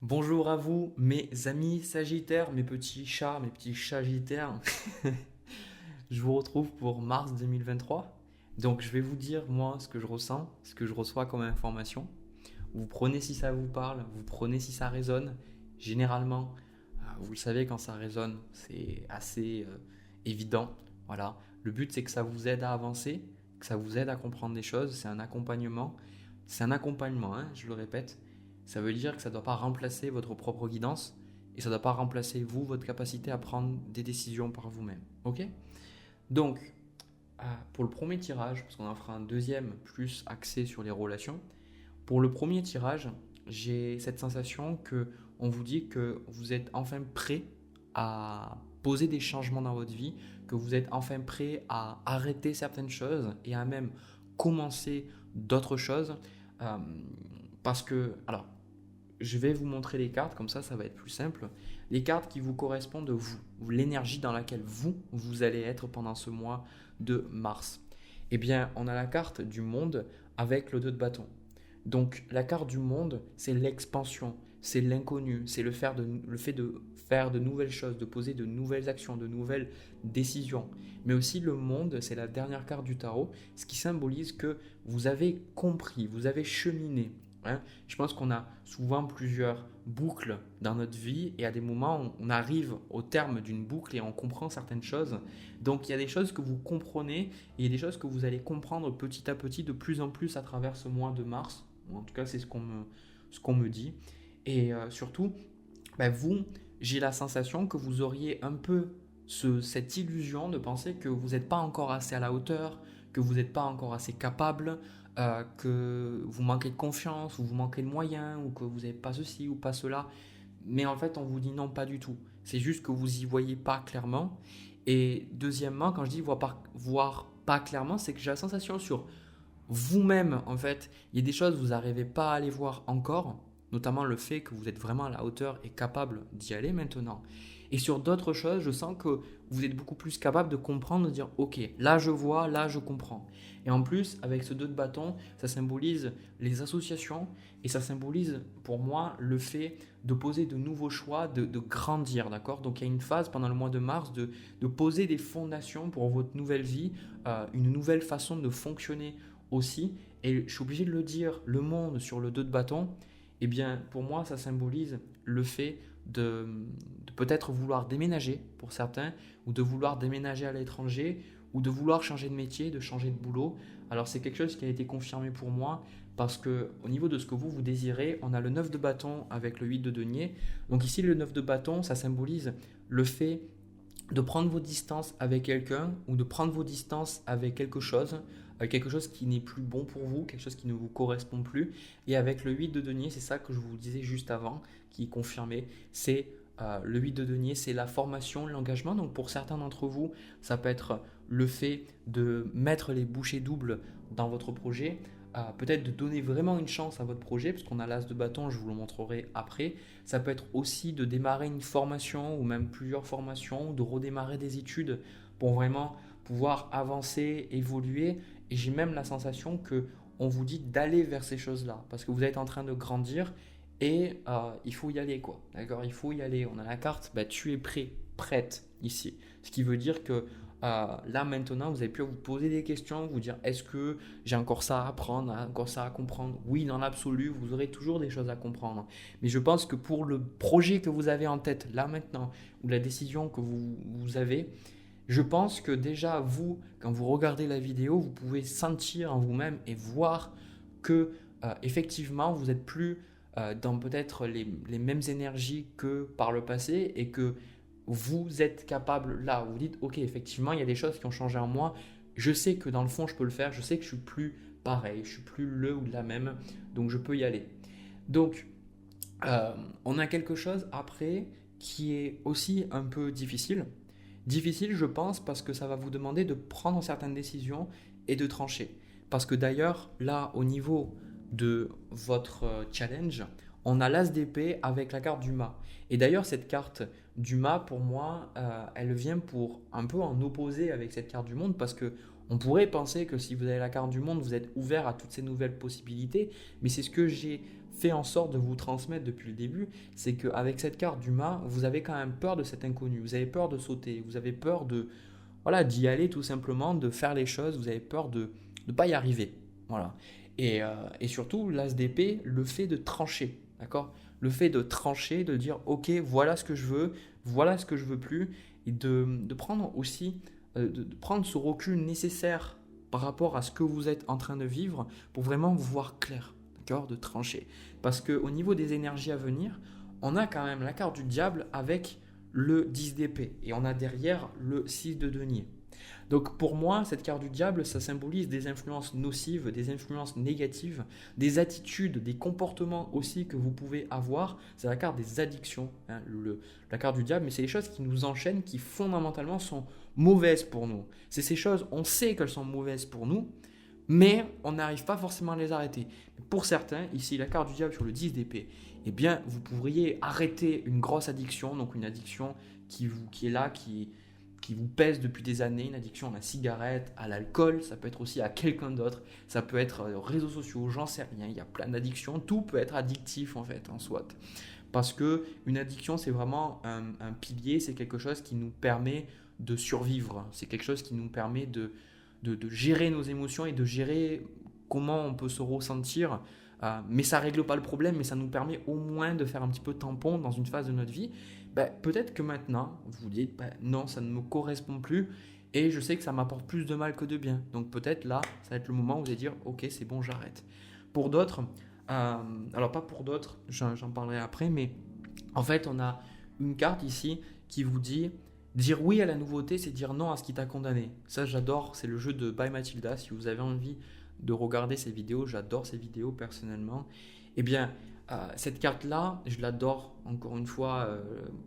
Bonjour à vous, mes amis Sagittaires, mes petits chats, mes petits Sagittaires. Je vous retrouve pour mars 2023. Donc, je vais vous dire, moi, ce que je ressens, ce que je reçois comme information. Vous prenez si ça vous parle, vous prenez si ça résonne. Généralement, vous le savez, quand ça résonne, c'est assez évident. Voilà. Le but, c'est que ça vous aide à avancer, que ça vous aide à comprendre des choses. C'est un accompagnement. C'est un accompagnement, hein, je le répète. Ça veut dire que ça ne doit pas remplacer votre propre guidance et ça ne doit pas remplacer vous, votre capacité à prendre des décisions par vous-même. Ok. Donc, pour le premier tirage, parce qu'on en fera un deuxième plus axé sur les relations, pour le premier tirage, j'ai cette sensation que on vous dit que vous êtes enfin prêt à poser des changements dans votre vie, que vous êtes enfin prêt à arrêter certaines choses et à même commencer d'autres choses. Euh, Parce que, alors, je vais vous montrer les cartes, comme ça va être plus simple. Les cartes qui vous correspondent, vous, l'énergie dans laquelle vous allez être pendant ce mois de mars. Eh bien, on a la carte du monde avec le 2 de bâton. Donc, la carte du monde, c'est l'expansion, c'est l'inconnu, c'est le fait de faire de nouvelles choses, de poser de nouvelles actions, de nouvelles décisions. Mais aussi le monde, c'est la dernière carte du tarot, ce qui symbolise que vous avez compris, vous avez cheminé, hein. Je pense qu'on a souvent plusieurs boucles dans notre vie et à des moments, on arrive au terme d'une boucle et on comprend certaines choses. Donc il y a des choses que vous comprenez et il y a des choses que vous allez comprendre petit à petit de plus en plus à travers ce mois de mars. En tout cas, c'est ce qu'on me dit. Et surtout, vous, j'ai la sensation que vous auriez un peu cette illusion de penser que vous n'êtes pas encore assez à la hauteur, que vous n'êtes pas encore assez capable, que vous manquez de confiance, ou vous manquez de moyens, ou que vous n'avez pas ceci ou pas cela. Mais en fait, on vous dit non, pas du tout. C'est juste que vous y voyez pas clairement. Et deuxièmement, quand je dis voir pas clairement, c'est que j'ai la sensation sur vous-même, en fait, il y a des choses que vous n'arrivez pas à les voir encore, notamment le fait que vous êtes vraiment à la hauteur et capable d'y aller maintenant. Et sur d'autres choses, je sens que vous êtes beaucoup plus capable de comprendre, de dire ok, là je vois, là je comprends. Et en plus, avec ce 2 de bâton, ça symbolise les associations et ça symbolise pour moi le fait de poser de nouveaux choix, de grandir, d'accord. Donc il y a une phase pendant le mois de mars de poser des fondations pour votre nouvelle vie, une nouvelle façon de fonctionner aussi. Et je suis obligé de le dire, le monde sur le 2 de bâton, eh bien pour moi ça symbolise le fait de peut-être vouloir déménager pour certains, ou de vouloir déménager à l'étranger, ou de vouloir changer de métier, de changer de boulot. Alors c'est quelque chose qui a été confirmé pour moi parce que au niveau de ce que vous désirez, on a le 9 de bâton avec le 8 de denier. Donc ici le 9 de bâton, ça symbolise le fait de prendre vos distances avec quelqu'un ou de prendre vos distances avec quelque chose qui n'est plus bon pour vous, quelque chose qui ne vous correspond plus. Et avec le 8 de denier, c'est ça que je vous disais juste avant, qui est confirmé, c'est le 8 de denier, c'est la formation, l'engagement. Donc pour certains d'entre vous, ça peut être le fait de mettre les bouchées doubles dans votre projet, peut-être de donner vraiment une chance à votre projet, parce qu'on a l'as de bâton, je vous le montrerai après. Ça peut être aussi de démarrer une formation ou même plusieurs formations, de redémarrer des études pour vraiment pouvoir avancer, évoluer. Et j'ai même la sensation que on vous dit d'aller vers ces choses-là parce que vous êtes en train de grandir et il faut y aller quoi. D'accord. Il faut y aller. On a la carte, tu es prêt, prête ici. Ce qui veut dire que là maintenant, vous avez pu vous poser des questions, vous dire est-ce que j'ai encore ça à apprendre, encore ça à comprendre. Oui, dans l'absolu, vous aurez toujours des choses à comprendre. Mais je pense que pour le projet que vous avez en tête là maintenant, ou la décision que vous avez, je pense que déjà vous, quand vous regardez la vidéo, vous pouvez sentir en vous-même et voir que effectivement, vous êtes plus dans peut-être les mêmes énergies que par le passé et que vous êtes capable là, vous dites ok, effectivement, il y a des choses qui ont changé en moi. Je sais que dans le fond, je peux le faire. Je sais que je suis plus pareil, je suis plus le ou la même, donc je peux y aller. Donc, on a quelque chose après qui est aussi un peu difficile. Difficile, je pense, parce que ça va vous demander de prendre certaines décisions et de trancher. Parce que d'ailleurs, là, au niveau de votre challenge, on a l'as d'épée avec la carte du mât. Et d'ailleurs, cette carte du mât, pour moi, elle vient pour un peu en opposer avec cette carte du monde, parce que on pourrait penser que si vous avez la carte du monde, vous êtes ouvert à toutes ces nouvelles possibilités, mais c'est ce que j'ai fait en sorte de vous transmettre depuis le début, c'est qu'avec cette carte du mât, vous avez quand même peur de cet inconnu, vous avez peur de sauter, vous avez peur de, voilà, d'y aller tout simplement, de faire les choses, vous avez peur de ne pas y arriver. Voilà. Et surtout, l'as d'épée, le fait de trancher, d'accord? Le fait de trancher, de dire, ok, voilà ce que je veux, voilà ce que je veux plus, et de prendre aussi, de prendre ce recul nécessaire par rapport à ce que vous êtes en train de vivre pour vraiment voir clair, d'accord? De trancher. Parce qu'au niveau des énergies à venir, on a quand même la carte du diable avec le 10 d'épée et on a derrière le 6 de denier. Donc pour moi, cette carte du diable, ça symbolise des influences nocives, des influences négatives, des attitudes, des comportements aussi que vous pouvez avoir. C'est la carte des addictions, hein, la carte du diable, mais c'est les choses qui nous enchaînent, qui fondamentalement sont mauvaises pour nous. C'est ces choses, on sait qu'elles sont mauvaises pour nous, mais on n'arrive pas forcément à les arrêter. Pour certains, ici la carte du diable sur le 10 d'épée, eh bien vous pourriez arrêter une grosse addiction, donc une addiction qui est là, qui vous pèse depuis des années, une addiction à la cigarette, à l'alcool, ça peut être aussi à quelqu'un d'autre, ça peut être aux réseaux sociaux, j'en sais rien, il y a plein d'addictions, tout peut être addictif en fait, en soi. Parce que une addiction, c'est vraiment un pilier, c'est quelque chose qui nous permet de survivre, c'est quelque chose qui nous permet de gérer nos émotions et de gérer comment on peut se ressentir. Mais ça ne règle pas le problème, mais ça nous permet au moins de faire un petit peu tampon dans une phase de notre vie. Peut-être que maintenant, vous vous dites, non, ça ne me correspond plus et je sais que ça m'apporte plus de mal que de bien. Donc peut-être là, ça va être le moment où vous allez dire, ok, c'est bon, j'arrête. Pour d'autres, alors pas pour d'autres, j'en parlerai après, mais en fait, on a une carte ici qui vous dit, dire oui à la nouveauté, c'est dire non à ce qui t'a condamné. Ça, j'adore, c'est le jeu de By Mathilda. Si vous avez envie de regarder ces vidéos, j'adore ces vidéos personnellement. Eh bien, cette carte-là, je l'adore encore une fois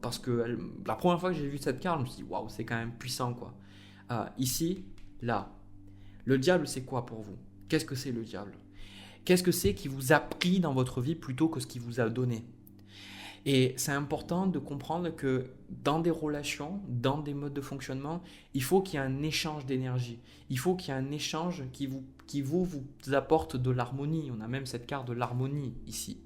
parce que la première fois que j'ai vu cette carte, je me suis dit waouh, c'est quand même puissant quoi. Ici, là, le diable, c'est quoi pour vous? Qu'est-ce que c'est le diable? Qu'est-ce que c'est qui vous a pris dans votre vie plutôt que ce qui vous a donné? Et c'est important de comprendre que dans des relations, dans des modes de fonctionnement, il faut qu'il y ait un échange d'énergie. Il faut qu'il y ait un échange vous apporte de l'harmonie. On a même cette carte de l'harmonie ici.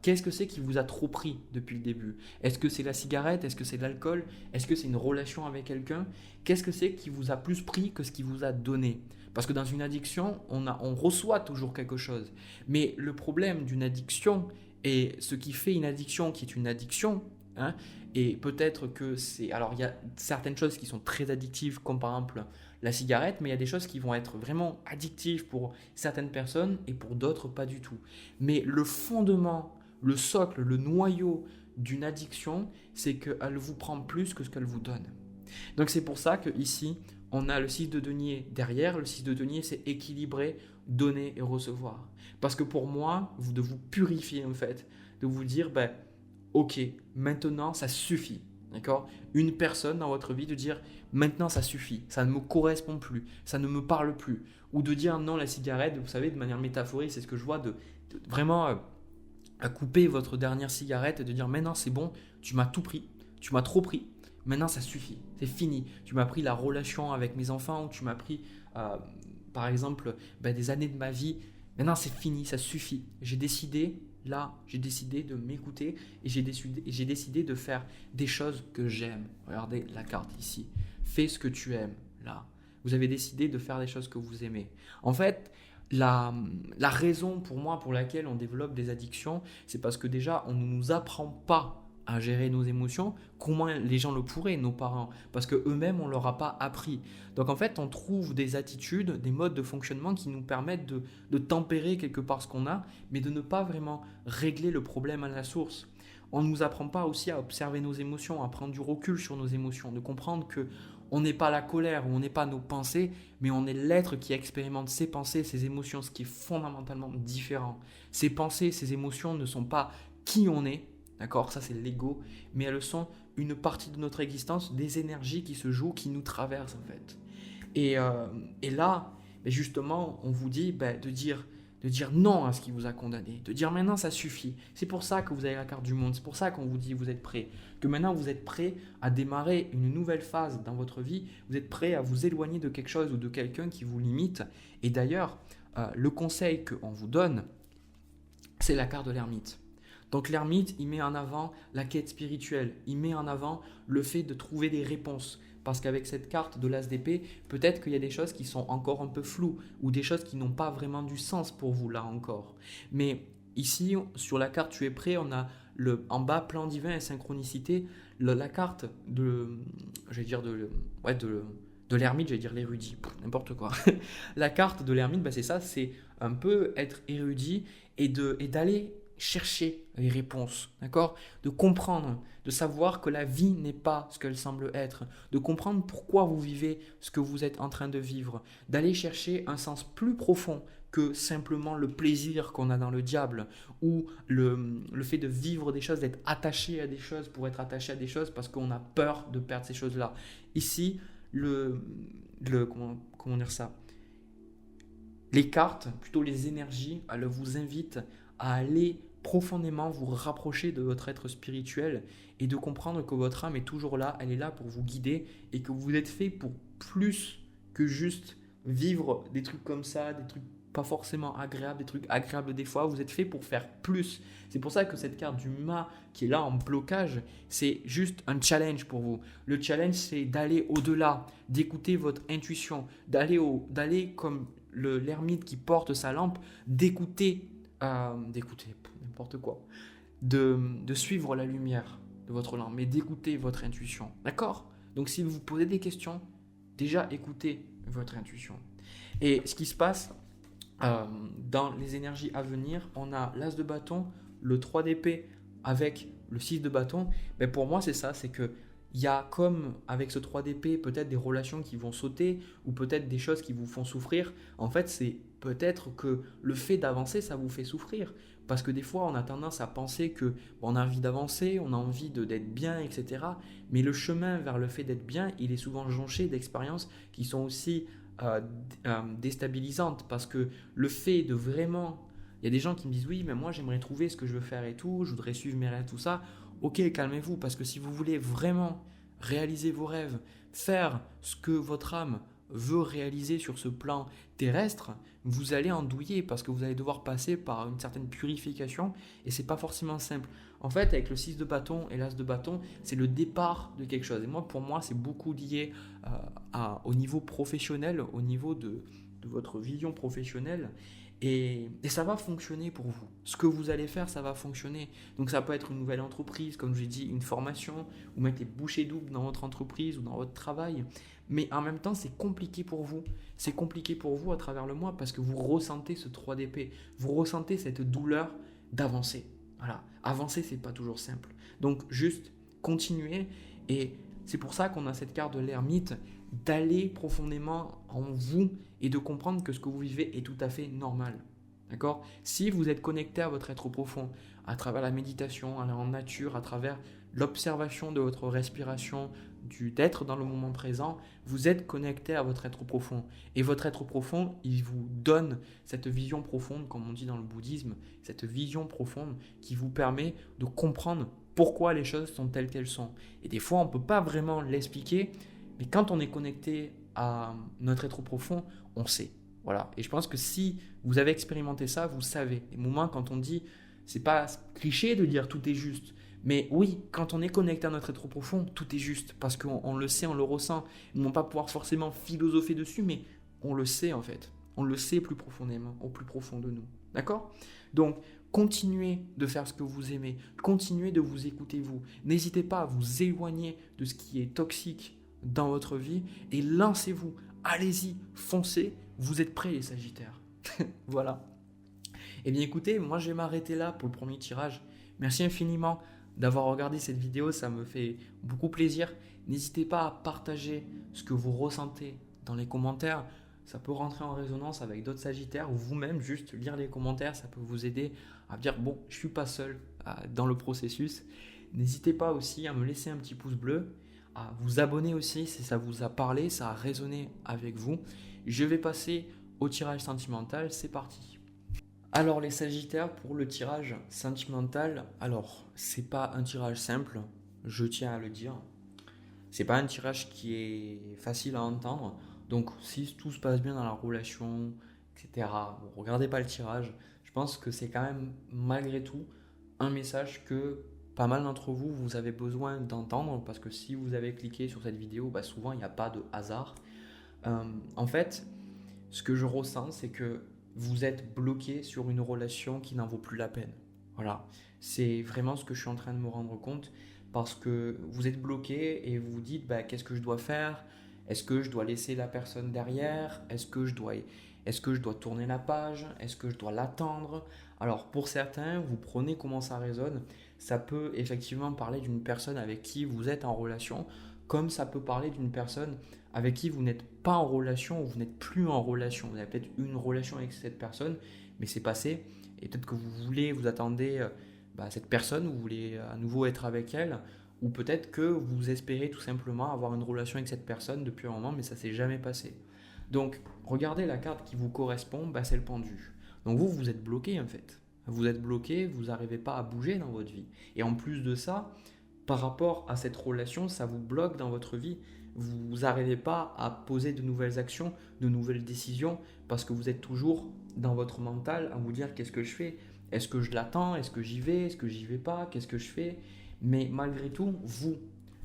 Qu'est-ce que c'est qui vous a trop pris depuis le début? Est-ce que c'est la cigarette? Est-ce que c'est l'alcool? Est-ce que c'est une relation avec quelqu'un? Qu'est-ce que c'est qui vous a plus pris que ce qui vous a donné? Parce que dans une addiction, on reçoit toujours quelque chose. Mais le problème d'une addiction, et ce qui fait une addiction qui est une addiction, hein, et peut-être que c'est... Alors, il y a certaines choses qui sont très addictives, comme par exemple la cigarette, mais il y a des choses qui vont être vraiment addictives pour certaines personnes et pour d'autres pas du tout. Mais le fondement, le socle, le noyau d'une addiction, c'est qu'elle vous prend plus que ce qu'elle vous donne. Donc c'est pour ça qu'ici, on a le 6 de denier derrière. Le 6 de denier, c'est équilibrer, donner et recevoir. Parce que pour moi, de vous purifier en fait, de vous dire, ok, maintenant ça suffit. D'accord? Une personne dans votre vie de dire, maintenant ça suffit, ça ne me correspond plus, ça ne me parle plus. Ou de dire non, la cigarette, vous savez, de manière métaphorique, c'est ce que je vois, de vraiment à couper votre dernière cigarette et de dire, maintenant c'est bon, tu m'as tout pris, tu m'as trop pris. Maintenant, ça suffit, c'est fini. Tu m'as pris la relation avec mes enfants, ou tu m'as pris, par exemple, des années de ma vie. Maintenant, c'est fini, ça suffit. J'ai décidé de m'écouter et j'ai décidé de faire des choses que j'aime. Regardez la carte ici. Fais ce que tu aimes, là. Vous avez décidé de faire des choses que vous aimez. En fait, la raison pour moi pour laquelle on développe des addictions, c'est parce que déjà, on ne nous apprend pas à gérer nos émotions, comment les gens le pourraient, nos parents, parce qu'eux-mêmes, on ne leur a pas appris. Donc en fait, on trouve des attitudes, des modes de fonctionnement qui nous permettent de tempérer quelque part ce qu'on a, mais de ne pas vraiment régler le problème à la source. On ne nous apprend pas aussi à observer nos émotions, à prendre du recul sur nos émotions, de comprendre que on n'est pas la colère ou on n'est pas nos pensées, mais on est l'être qui expérimente ses pensées, ses émotions, ce qui est fondamentalement différent. Ces pensées, ces émotions ne sont pas qui on est. D'accord, ça c'est l'ego, mais elles sont une partie de notre existence, des énergies qui se jouent, qui nous traversent en fait. Et là, justement, on vous dit de dire non à ce qui vous a condamné, de dire maintenant ça suffit. C'est pour ça que vous avez la carte du monde, c'est pour ça qu'on vous dit vous êtes prêt, que maintenant vous êtes prêt à démarrer une nouvelle phase dans votre vie, vous êtes prêt à vous éloigner de quelque chose ou de quelqu'un qui vous limite. Et d'ailleurs, le conseil qu'on vous donne, c'est la carte de l'ermite. Donc l'ermite, il met en avant la quête spirituelle, il met en avant le fait de trouver des réponses. Parce qu'avec cette carte de l'as d'épée, peut-être qu'il y a des choses qui sont encore un peu floues ou des choses qui n'ont pas vraiment du sens pour vous là encore. Mais ici, sur la carte Tu es prêt, on a en bas plan divin et synchronicité, la carte de l'ermite, j'allais dire l'érudit, n'importe quoi. La carte de l'ermite, c'est ça, c'est un peu être érudit et d'aller chercher les réponses, d'accord? De comprendre, de savoir que la vie n'est pas ce qu'elle semble être, de comprendre pourquoi vous vivez ce que vous êtes en train de vivre, d'aller chercher un sens plus profond que simplement le plaisir qu'on a dans le diable ou le fait de vivre des choses, d'être attaché à des choses pour être attaché à des choses parce qu'on a peur de perdre ces choses-là. Ici, comment dire ça? Les cartes, plutôt les énergies, elles vous invitent à aller profondément vous rapprocher de votre être spirituel et de comprendre que votre âme est toujours là, elle est là pour vous guider et que vous êtes fait pour plus que juste vivre des trucs comme ça, des trucs pas forcément agréables, des trucs agréables des fois, vous êtes fait pour faire plus. C'est pour ça que cette carte du mât qui est là en blocage, c'est juste un challenge pour vous. Le challenge, c'est d'aller au-delà, d'écouter votre intuition, d'aller comme l'ermite qui porte sa lampe, d'écouter n'importe quoi, de suivre la lumière de votre lampe, mais d'écouter votre intuition. D'accord? Donc si vous vous posez des questions, déjà écoutez votre intuition. Et ce qui se passe dans les énergies à venir, on a l'as de bâton, le 3 d'épée avec le 6 de bâton. Mais pour moi, c'est ça, c'est que il y a comme avec ce 3 d'épée peut-être des relations qui vont sauter ou peut-être des choses qui vous font souffrir. En fait, c'est peut-être que le fait d'avancer, ça vous fait souffrir. Parce que des fois, on a tendance à penser que on a envie d'avancer, on a envie d'être bien, etc. Mais le chemin vers le fait d'être bien, il est souvent jonché d'expériences qui sont aussi déstabilisantes. Parce que le fait de vraiment... Il y a des gens qui me disent oui, mais moi j'aimerais trouver ce que je veux faire et tout, je voudrais suivre mes rêves, tout ça. Ok, calmez-vous, parce que si vous voulez vraiment réaliser vos rêves, faire ce que votre âme veut réaliser sur ce plan terrestre, vous allez andouiller parce que vous allez devoir passer par une certaine purification et c'est pas forcément simple. En fait, avec le 6 de bâton et l'as de bâton, c'est le départ de quelque chose. Et moi, pour moi, c'est beaucoup lié au niveau professionnel, au niveau de votre vision professionnelle. Et ça va fonctionner pour vous. Ce que vous allez faire, ça va fonctionner. Donc ça peut être une nouvelle entreprise, comme je l'ai dit, une formation, ou mettre les bouchées doubles dans votre entreprise ou dans votre travail. Mais en même temps, c'est compliqué pour vous. C'est compliqué pour vous à travers le mois parce que vous ressentez ce 3 d'épée. Vous ressentez cette douleur d'avancer. Voilà. Avancer, c'est pas toujours simple. Donc juste continuer. Et c'est pour ça qu'on a cette carte de l'ermite, d'aller profondément en vous et de comprendre que ce que vous vivez est tout à fait normal. D'accord? Si vous êtes connecté à votre être profond, à travers la méditation, en nature, à travers l'observation de votre respiration, d'être dans le moment présent, vous êtes connecté à votre être profond. Et votre être profond, il vous donne cette vision profonde, comme on dit dans le bouddhisme, cette vision profonde qui vous permet de comprendre pourquoi les choses sont telles qu'elles sont. Et des fois, on ne peut pas vraiment l'expliquer, mais quand on est connecté à notre être profond, on sait. Voilà. Et je pense que si vous avez expérimenté ça, vous savez. Les moments quand on dit, c'est pas cliché de dire tout est juste, mais oui, quand on est connecté à notre être profond, tout est juste parce qu'on le sait, on le ressent. On ne va pas pouvoir forcément philosopher dessus, mais on le sait en fait. On le sait plus profondément, au plus profond de nous. D'accord? Donc, continuez de faire ce que vous aimez. Continuez de vous écouter vous. N'hésitez pas à vous éloigner de ce qui est toxique dans votre vie et lancez-vous. Allez-y, foncez. Vous êtes prêts les Sagittaires. Voilà. Eh bien écoutez, moi je vais m'arrêter là pour le premier tirage. Merci infiniment d'avoir regardé cette vidéo, ça me fait beaucoup plaisir. N'hésitez pas à partager ce que vous ressentez dans les commentaires. Ça peut rentrer en résonance avec d'autres Sagittaires ou vous-même, juste lire les commentaires, ça peut vous aider à dire bon, je ne suis pas seul dans le processus. N'hésitez pas aussi à me laisser un petit pouce bleu, à vous abonner aussi si ça vous a parlé, ça a résonné avec vous. Je vais passer au tirage sentimental, c'est parti. Alors les Sagittaires, pour le tirage sentimental, alors c'est pas un tirage simple, je tiens à le dire. C'est pas un tirage qui est facile à entendre. Donc si tout se passe bien dans la relation, etc., bon, regardez pas le tirage. Je pense que c'est quand même malgré tout un message que pas mal d'entre vous, vous avez besoin d'entendre parce que si vous avez cliqué sur cette vidéo, bah souvent il n'y a pas de hasard. En fait, ce que je ressens, c'est que vous êtes bloqué sur une relation qui n'en vaut plus la peine. Voilà, c'est vraiment ce que je suis en train de me rendre compte parce que vous êtes bloqué et vous vous dites bah, qu'est-ce que je dois faire? Est-ce que je dois laisser la personne derrière? Est-ce que je dois tourner la page? Est-ce que je dois l'attendre? Alors pour certains, vous prenez comment ça résonne. Ça peut effectivement parler d'une personne avec qui vous êtes en relation, comme ça peut parler d'une personne avec qui vous n'êtes pas en relation ou vous n'êtes plus en relation. Vous avez peut-être une relation avec cette personne, mais c'est passé. Et peut-être que vous attendez cette personne, vous voulez à nouveau être avec elle, ou peut-être que vous espérez tout simplement avoir une relation avec cette personne depuis un moment, mais ça ne s'est jamais passé. Donc, regardez la carte qui vous correspond, c'est le pendu. Donc vous êtes bloqué en fait. Vous êtes bloqué, vous n'arrivez pas à bouger dans votre vie. Et en plus de ça, par rapport à cette relation, ça vous bloque dans votre vie. Vous n'arrivez pas à poser de nouvelles actions, de nouvelles décisions, parce que vous êtes toujours dans votre mental à vous dire qu'est-ce que je fais? Est-ce que je l'attends? Est-ce que j'y vais? Est-ce que j'y vais pas? Qu'est-ce que je fais? Mais malgré tout, vous,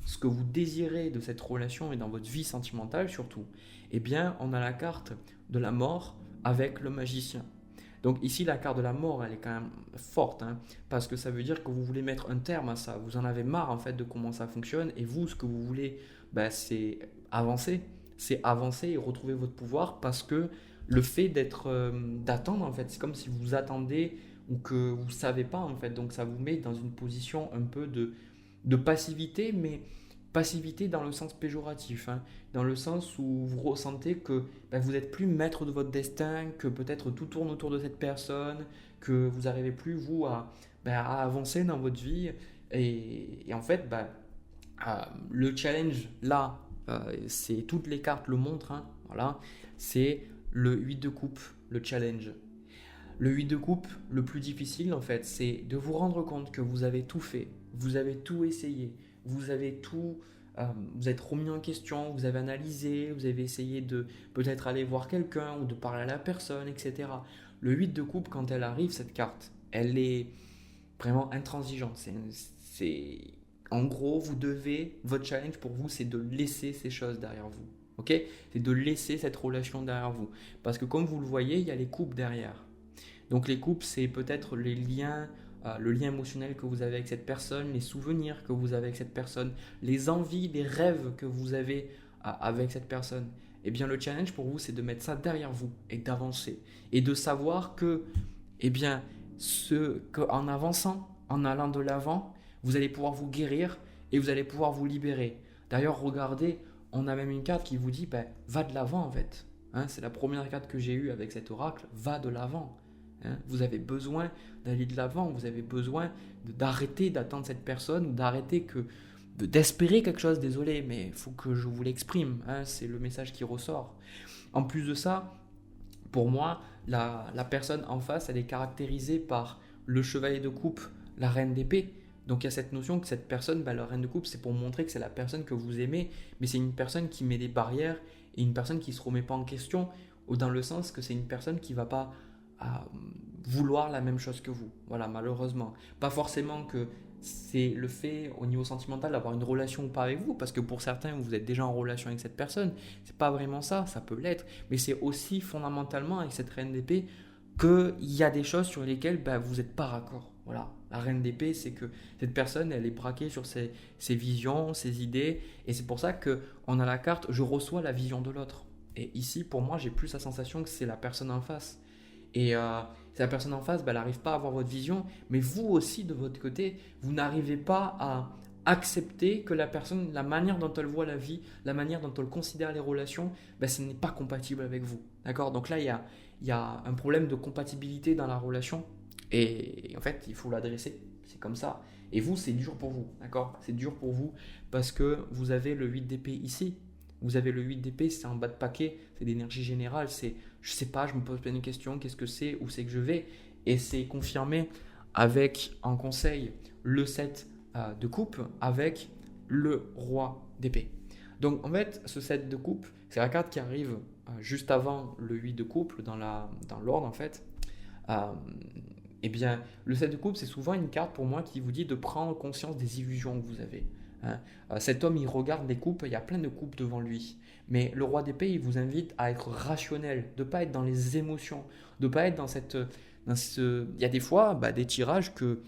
ce que vous désirez de cette relation et dans votre vie sentimentale surtout, eh bien, on a la carte de la mort avec le magicien. Donc ici, la carte de la mort, elle est quand même forte, hein, parce que ça veut dire que vous voulez mettre un terme à ça. Vous en avez marre en fait de comment ça fonctionne, et vous, ce que vous voulez, c'est avancer. C'est avancer et retrouver votre pouvoir, parce que le fait d'attendre, en fait, c'est comme si vous attendez ou que vous ne savez pas, en fait. Donc ça vous met dans une position un peu de passivité, mais passivité dans le sens péjoratif, hein, dans le sens où vous ressentez que vous n'êtes plus maître de votre destin, que peut-être tout tourne autour de cette personne, que vous n'arrivez plus, vous, à avancer dans votre vie. Et en fait, le challenge, là, c'est toutes les cartes le montrent, hein, voilà, c'est le 8 de coupe, le challenge. Le 8 de coupe, le plus difficile en fait, c'est de vous rendre compte que vous avez tout fait, vous avez tout essayé, vous avez tout, vous êtes remis en question, vous avez analysé, vous avez essayé de peut-être aller voir quelqu'un ou de parler à la personne, etc. Le 8 de coupe, quand elle arrive, cette carte, elle est vraiment intransigeante. En gros, votre challenge pour vous, c'est de laisser ces choses derrière vous. Ok? C'est de laisser cette relation derrière vous. Parce que comme vous le voyez, il y a les coupes derrière. Donc les coupes, c'est peut-être les liens, le lien émotionnel que vous avez avec cette personne, les souvenirs que vous avez avec cette personne, les envies, les rêves que vous avez avec cette personne. Eh bien, le challenge pour vous, c'est de mettre ça derrière vous et d'avancer. Et de savoir que, eh bien, qu'en avançant, en allant de l'avant, vous allez pouvoir vous guérir et vous allez pouvoir vous libérer. D'ailleurs, regardez, on a même une carte qui vous dit, va de l'avant en fait. Hein, c'est la première carte que j'ai eue avec cet oracle, va de l'avant. Hein, vous avez besoin d'aller de l'avant, vous avez besoin d'arrêter d'attendre cette personne ou d'espérer quelque chose, désolé, mais il faut que je vous l'exprime, hein, c'est le message qui ressort. En plus de ça, pour moi, la personne en face, elle est caractérisée par le chevalier de coupe, la reine d'épée. Donc il y a cette notion que cette personne, la reine de coupe, c'est pour montrer que c'est la personne que vous aimez, mais c'est une personne qui met des barrières et une personne qui ne se remet pas en question, ou dans le sens que c'est une personne qui ne va pas vouloir la même chose que vous. Voilà, malheureusement. Pas forcément que c'est le fait au niveau sentimental d'avoir une relation ou pas avec vous, parce que pour certains vous êtes déjà en relation avec cette personne, c'est pas vraiment ça, ça peut l'être, mais c'est aussi fondamentalement avec cette reine d'épée qu'il y a des choses sur lesquelles vous n'êtes pas raccord. Voilà, la reine d'épée, c'est que cette personne, elle est braquée sur ses visions, ses idées, et c'est pour ça qu'on a la carte « je reçois la vision de l'autre ». Et ici, pour moi, j'ai plus la sensation que c'est la personne en face. Et si la personne en face, elle n'arrive pas à avoir votre vision, mais vous aussi, de votre côté, vous n'arrivez pas à accepter que la personne, la manière dont elle voit la vie, la manière dont elle considère les relations, ce n'est pas compatible avec vous. D'accord? Donc là, il y a un problème de compatibilité dans la relation. Et en fait, il faut l'adresser. C'est comme ça. Et vous, c'est dur pour vous. D'accord? C'est dur pour vous parce que vous avez le 8 d'épée ici. Vous avez le 8 d'épée, c'est en bas de paquet, c'est d'énergie générale, c'est je sais pas, je me pose plein de questions, qu'est-ce que c'est, où c'est que je vais, et c'est confirmé avec en conseil le 7 de coupe avec le roi d'épée. Donc en fait, ce 7 de coupe, c'est la carte qui arrive juste avant le 8 de coupe dans l'ordre en fait. Euh, eh bien, le 7 de coupe, c'est souvent une carte pour moi qui vous dit de prendre conscience des illusions que vous avez. Hein. Cet homme, il regarde les coupes, il y a plein de coupes devant lui. Mais le roi d'épée, il vous invite à être rationnel, de ne pas être dans les émotions, de ne pas être Il y a des fois des tirages que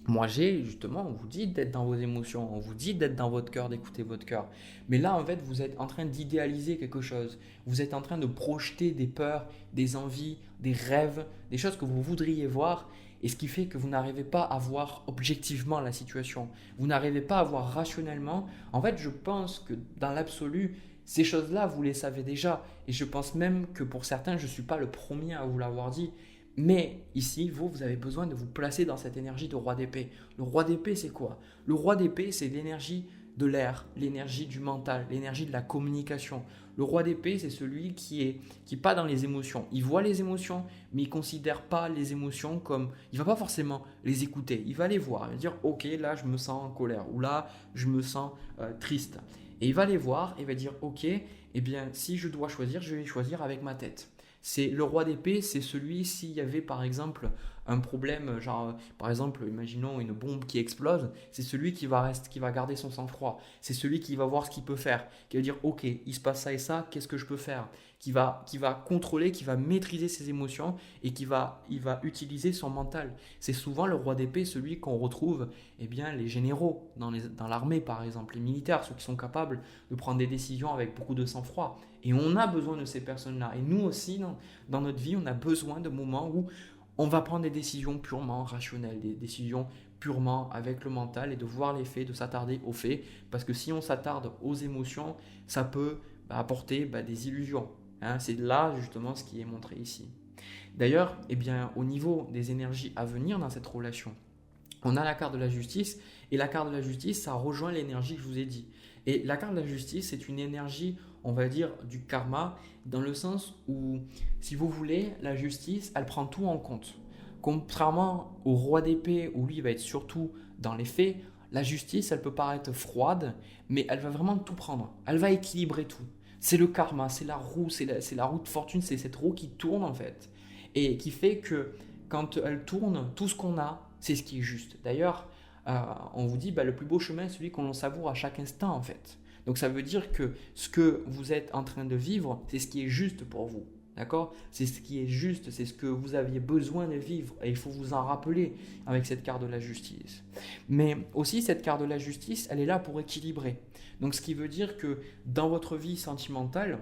moi j'ai, justement, on vous dit d'être dans vos émotions, on vous dit d'être dans votre cœur, d'écouter votre cœur. Mais là, en fait, vous êtes en train d'idéaliser quelque chose. Vous êtes en train de projeter des peurs, des envies, des rêves, des choses que vous voudriez voir. Et ce qui fait que vous n'arrivez pas à voir objectivement la situation. Vous n'arrivez pas à voir rationnellement. En fait, je pense que dans l'absolu, ces choses-là, vous les savez déjà. Et je pense même que pour certains, je ne suis pas le premier à vous l'avoir dit. Mais ici, vous avez besoin de vous placer dans cette énergie de roi d'épée. Le roi d'épée, c'est quoi? Le roi d'épée, c'est l'énergie de l'air, l'énergie du mental, l'énergie de la communication. Le roi d'épée, c'est celui qui est pas dans les émotions. Il voit les émotions, mais il ne considère pas les émotions comme... Il va pas forcément les écouter. Il va les voir. Il va dire, ok, là, je me sens en colère. Ou là, je me sens triste. Et il va les voir et va dire, ok, eh bien, si je dois choisir, je vais choisir avec ma tête. C'est le roi d'épée, c'est celui s'il y avait par exemple un problème, genre par exemple, imaginons une bombe qui explose, c'est celui qui va garder son sang-froid, c'est celui qui va voir ce qu'il peut faire, qui va dire ok, il se passe ça et ça, qu'est-ce que je peux faire, qui va contrôler, qui va maîtriser ses émotions et il va utiliser son mental. C'est souvent le roi d'épée, celui qu'on retrouve, eh bien, les généraux dans l'armée par exemple, les militaires, ceux qui sont capables de prendre des décisions avec beaucoup de sang-froid. Et on a besoin de ces personnes-là. Et nous aussi, dans notre vie, on a besoin de moments où on va prendre des décisions purement rationnelles, des décisions purement avec le mental et de voir les faits, de s'attarder aux faits. Parce que si on s'attarde aux émotions, ça peut apporter des illusions. Hein. C'est là justement ce qui est montré ici. D'ailleurs, eh bien, au niveau des énergies à venir dans cette relation, on a la carte de la justice, et la carte de la justice, ça rejoint l'énergie que je vous ai dit. Et la carte de la justice, c'est une énergie, on va dire, du karma, dans le sens où, si vous voulez, la justice, elle prend tout en compte. Contrairement au roi d'épée, où lui, il va être surtout dans les faits, la justice, elle peut paraître froide, mais elle va vraiment tout prendre. Elle va équilibrer tout. C'est le karma, c'est la roue, c'est la roue de fortune, c'est cette roue qui tourne en fait. Et qui fait que quand elle tourne, tout ce qu'on a, c'est ce qui est juste. D'ailleurs, on vous dit le plus beau chemin est celui qu'on savoure à chaque instant en fait. Donc ça veut dire que ce que vous êtes en train de vivre, c'est ce qui est juste pour vous. D'accord? C'est ce qui est juste, c'est ce que vous aviez besoin de vivre et il faut vous en rappeler avec cette carte de la justice. Mais aussi cette carte de la justice, elle est là pour équilibrer. Donc ce qui veut dire que dans votre vie sentimentale,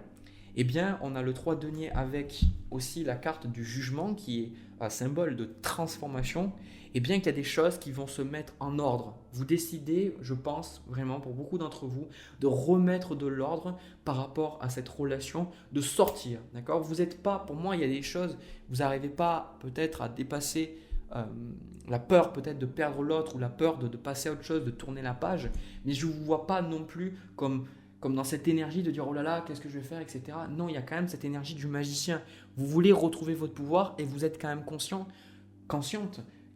eh bien, on a le 3 de denier avec aussi la carte du jugement qui est un symbole de transformation. Et bien qu'il y a des choses qui vont se mettre en ordre. Vous décidez, je pense vraiment pour beaucoup d'entre vous, de remettre de l'ordre par rapport à cette relation, de sortir. D'accord? Vous n'êtes pas, pour moi, il y a des choses, vous n'arrivez pas peut-être à dépasser la peur peut-être de perdre l'autre ou la peur de passer à autre chose, de tourner la page. Mais je ne vous vois pas non plus comme dans cette énergie de dire oh là là, qu'est-ce que je vais faire, etc. Non, il y a quand même cette énergie du magicien. Vous voulez retrouver votre pouvoir et vous êtes quand même consciente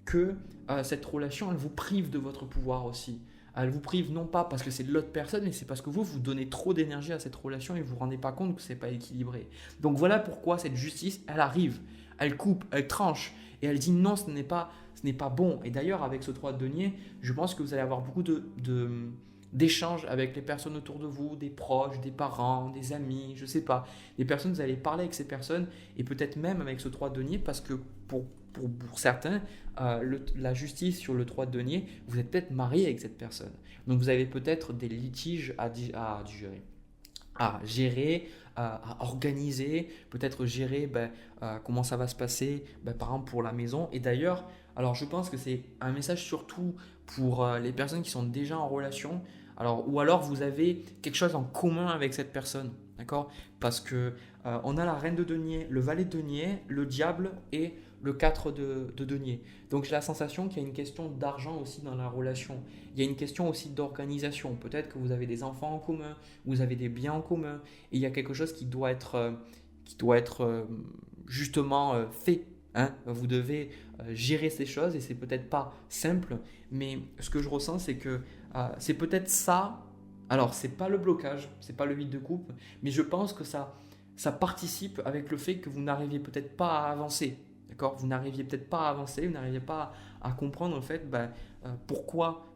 que cette relation, elle vous prive de votre pouvoir aussi. Elle vous prive non pas parce que c'est de l'autre personne, mais c'est parce que vous donnez trop d'énergie à cette relation et vous ne vous rendez pas compte que ce n'est pas équilibré. Donc voilà pourquoi cette justice, elle arrive, elle coupe, elle tranche et elle dit non, ce n'est pas bon. Et d'ailleurs, avec ce 3 de denier, je pense que vous allez avoir beaucoup d'échanges avec les personnes autour de vous, des proches, des parents, des amis, je ne sais pas. Des personnes, vous allez parler avec ces personnes et peut-être même avec ce 3 de denier parce que pour certains, la justice sur le 3 de denier, vous êtes peut-être marié avec cette personne. Donc vous avez peut-être des litiges à gérer, à organiser, peut-être gérer comment ça va se passer, par exemple pour la maison. Et d'ailleurs, alors je pense que c'est un message surtout pour les personnes qui sont déjà en relation, ou alors vous avez quelque chose en commun avec cette personne, d'accord? Parce que on a la reine de denier, le valet de denier, le diable et le 4 de denier. Donc j'ai la sensation qu'il y a une question d'argent aussi dans la relation. Il y a une question aussi d'organisation. Peut-être que vous avez des enfants en commun, vous avez des biens en commun, et il y a quelque chose qui doit être justement fait. Hein. Vous devez gérer ces choses et c'est peut-être pas simple, mais ce que je ressens, c'est que c'est peut-être ça. Alors, c'est pas le blocage, c'est pas le 8 de coupe, mais je pense que ça participe avec le fait que vous n'arriviez peut-être pas à avancer. D'accord? Vous n'arriviez peut-être pas à avancer, vous n'arriviez pas à comprendre en fait pourquoi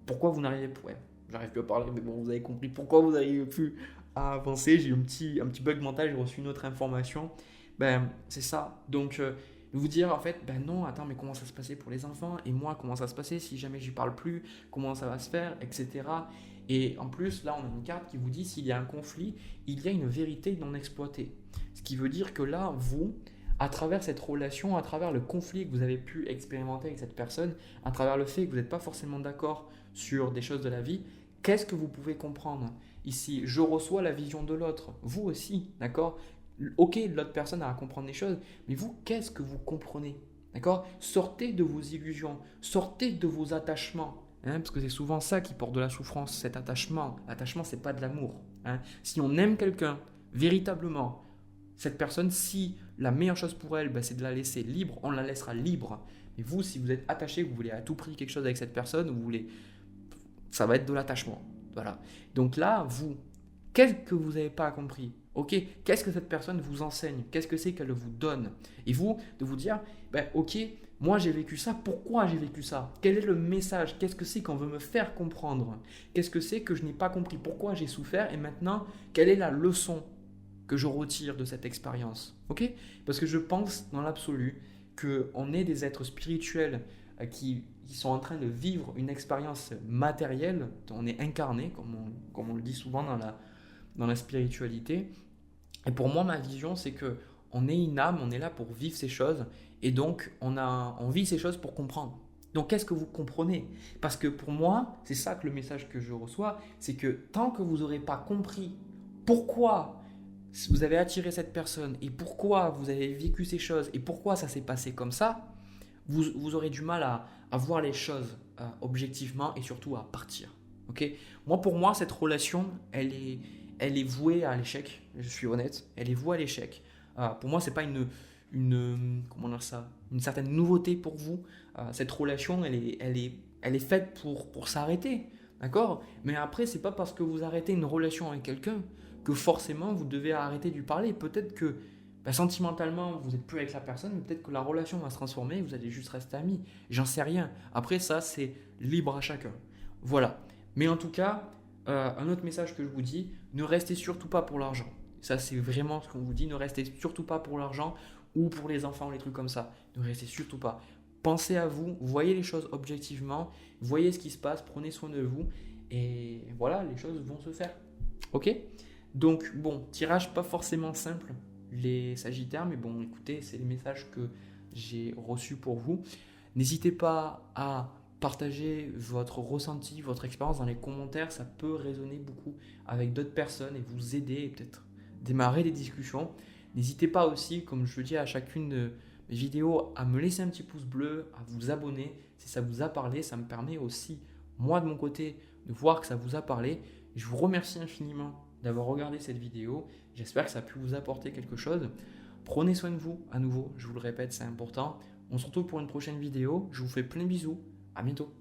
vous n'arrivez pas. Ouais, j'arrive plus à parler, mais bon, vous avez compris pourquoi vous n'arrivez plus à avancer. J'ai eu un petit bug mental, j'ai reçu une autre information. C'est ça. Donc, vous dire en fait, non, attends, mais comment ça se passait pour les enfants? Et moi, comment ça se passait si jamais je parle plus? Comment ça va se faire? Etc. Et en plus, là, on a une carte qui vous dit s'il y a un conflit, il y a une vérité non exploitée. Ce qui veut dire que là, vous, à travers cette relation, à travers le conflit que vous avez pu expérimenter avec cette personne, à travers le fait que vous n'êtes pas forcément d'accord sur des choses de la vie, qu'est-ce que vous pouvez comprendre? Ici, je reçois la vision de l'autre, vous aussi, d'accord? Ok, l'autre personne a à comprendre des choses, mais vous, qu'est-ce que vous comprenez? D'accord? Sortez de vos illusions, sortez de vos attachements, hein, parce que c'est souvent ça qui porte de la souffrance, cet attachement. L'attachement, c'est pas de l'amour, hein. Si on aime quelqu'un véritablement, cette personne, si la meilleure chose pour elle, c'est de la laisser libre, on la laissera libre. Mais vous, si vous êtes attaché, vous voulez à tout prix quelque chose avec cette personne, ça va être de l'attachement. Voilà. Donc là, vous, qu'est-ce que vous n'avez pas compris? Ok, qu'est-ce que cette personne vous enseigne? Qu'est-ce que c'est qu'elle vous donne? Et vous, de vous dire, ok, moi j'ai vécu ça, pourquoi j'ai vécu ça? Quel est le message? Qu'est-ce que c'est qu'on veut me faire comprendre? Qu'est-ce que c'est que je n'ai pas compris? Pourquoi j'ai souffert? Et maintenant, quelle est la leçon que je retire de cette expérience? Ok? Parce que je pense dans l'absolu qu'on est des êtres spirituels qui sont en train de vivre une expérience matérielle, on est incarné, comme on le dit souvent dans la spiritualité. Et pour moi, ma vision, c'est que on est une âme, on est là pour vivre ces choses, et donc on vit ces choses pour comprendre. Donc qu'est-ce que vous comprenez? Parce que pour moi, c'est ça que le message que je reçois, c'est que tant que vous n'aurez pas compris pourquoi vous avez attiré cette personne, et pourquoi vous avez vécu ces choses, et pourquoi ça s'est passé comme ça, vous aurez du mal à voir les choses objectivement, et surtout à partir. Okay? Pour moi, cette relation, elle est vouée à l'échec, je suis honnête, elle est vouée à l'échec. Pour moi, ce n'est pas comment dire ça, une certaine nouveauté pour vous. Cette relation, elle est faite pour s'arrêter, d'accord? Mais après, ce n'est pas parce que vous arrêtez une relation avec quelqu'un que forcément vous devez arrêter de lui parler. Peut-être que sentimentalement, vous n'êtes plus avec la personne, mais peut-être que la relation va se transformer et vous allez juste rester amis. J'en sais rien. Après, ça, c'est libre à chacun. Voilà. Mais en tout cas, un autre message que je vous dis, ne restez surtout pas pour l'argent. Ça, c'est vraiment ce qu'on vous dit. Ne restez surtout pas pour l'argent ou pour les enfants ou les trucs comme ça. Ne restez surtout pas. Pensez à vous, voyez les choses objectivement, voyez ce qui se passe, prenez soin de vous et voilà, les choses vont se faire. Ok? Donc, bon, tirage pas forcément simple, les Sagittaires, mais bon, écoutez, c'est les messages que j'ai reçus pour vous. N'hésitez pas à partager votre ressenti, votre expérience dans les commentaires, ça peut résonner beaucoup avec d'autres personnes et vous aider et peut-être démarrer des discussions. N'hésitez pas aussi, comme je le dis à chacune de mes vidéos, à me laisser un petit pouce bleu, à vous abonner si ça vous a parlé. Ça me permet aussi, moi de mon côté, de voir que ça vous a parlé. Je vous remercie infiniment d'avoir regardé cette vidéo. J'espère que ça a pu vous apporter quelque chose. Prenez soin de vous, à nouveau, je vous le répète, c'est important. On se retrouve pour une prochaine vidéo. Je vous fais plein de bisous. À bientôt.